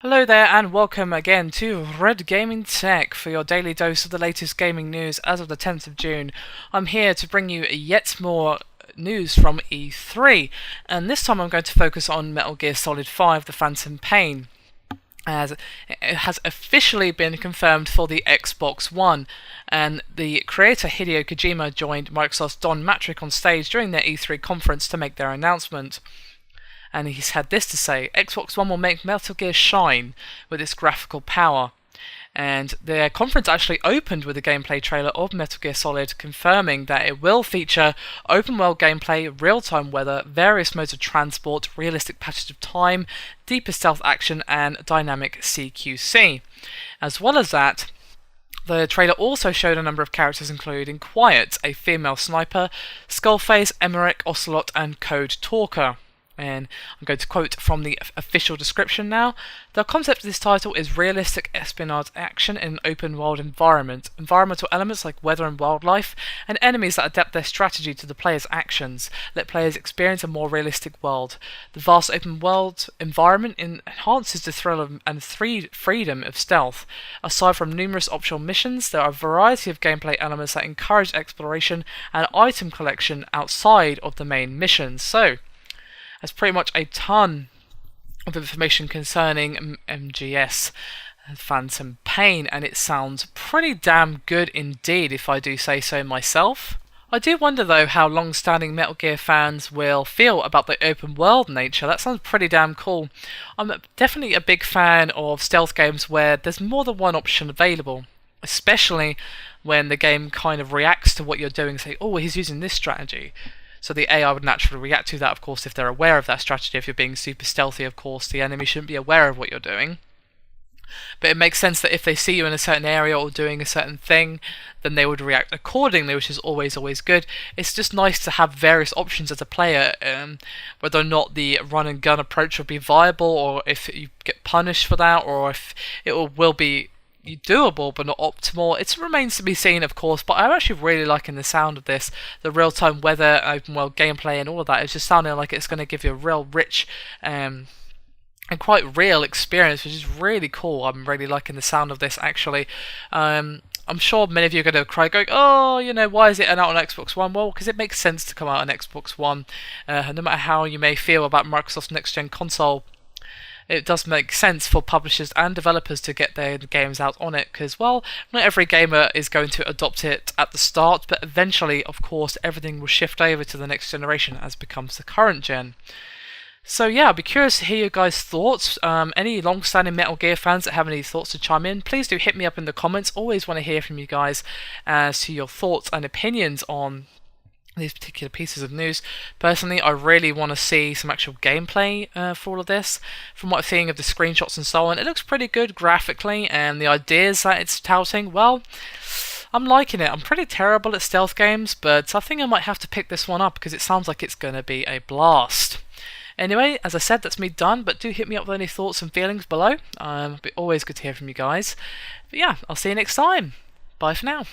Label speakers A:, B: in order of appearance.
A: Hello there and welcome again to Red Gaming Tech for your daily dose of the latest gaming news as of the 10th of June. I'm here to bring you yet more news from E3, and this time I'm going to focus on Metal Gear Solid 5 The Phantom Pain, as it has officially been confirmed for the Xbox One, and the creator Hideo Kojima joined Microsoft's Don Matrick on stage during their E3 conference to make their announcement. And he's had this to say: Xbox One will make Metal Gear shine with its graphical power. And their conference actually opened with a gameplay trailer of Metal Gear Solid, confirming that it will feature open world gameplay, real-time weather, various modes of transport, realistic passage of time, deeper stealth action, and dynamic CQC. As well as that, the trailer also showed a number of characters including Quiet, a female sniper, Skullface, Emmerich, Ocelot, and Code Talker. And I'm going to quote from the official description now. The concept of this title is realistic espionage action in an open world environment. Environmental elements like weather and wildlife, and enemies that adapt their strategy to the player's actions. Let players experience a more realistic world. The vast open world environment enhances the thrill and freedom of stealth. Aside from numerous optional missions, there are a variety of gameplay elements that encourage exploration and item collection outside of the main missions. So, that's pretty much a ton of information concerning MGS Phantom Pain, and it sounds pretty damn good indeed, if I do say so myself. I do wonder though how long-standing Metal Gear fans will feel about the open world nature. That sounds pretty damn cool. I'm definitely a big fan of stealth games where there's more than one option available, especially when the game kind of reacts to what you're doing and say, oh, he's using this strategy. So the AI would naturally react to that, of course, if they're aware of that strategy. If you're being super stealthy, of course, the enemy shouldn't be aware of what you're doing. But it makes sense that if they see you in a certain area or doing a certain thing, then they would react accordingly, which is always good. It's just nice to have various options as a player, whether or not the run and gun approach will be viable, or if you get punished for that, or if it will be doable but not optimal. It remains to be seen, of course, but I'm actually really liking the sound of this. The real-time weather, open world gameplay and all of that is just sounding like it's going to give you a real rich and quite real experience, which is really cool. I'm really liking the sound of this, actually. I'm sure many of you are going to cry going, oh, you know, why is it out on Xbox One? Well, because it makes sense to come out on Xbox One. No matter how you may feel about Microsoft's next-gen console, it does make sense for publishers and developers to get their games out on it, because, well, not every gamer is going to adopt it at the start, but eventually, of course, everything will shift over to the next generation as becomes the current gen. So yeah, I'd be curious to hear your guys' thoughts. Any long-standing Metal Gear fans that have any thoughts to chime in, please do hit me up in the comments. Always want to hear from you guys as to your thoughts and opinions on these particular pieces of news. Personally, I really want to see some actual gameplay for all of this. From what I'm seeing of the screenshots and so on, it looks pretty good graphically, and the ideas that it's touting, well, I'm liking it. I'm pretty terrible at stealth games, but I think I might have to pick this one up because it sounds like it's going to be a blast. Anyway, as I said, that's me done, but do hit me up with any thoughts and feelings below. It'll be always good to hear from you guys. But yeah, I'll see you next time. Bye for now.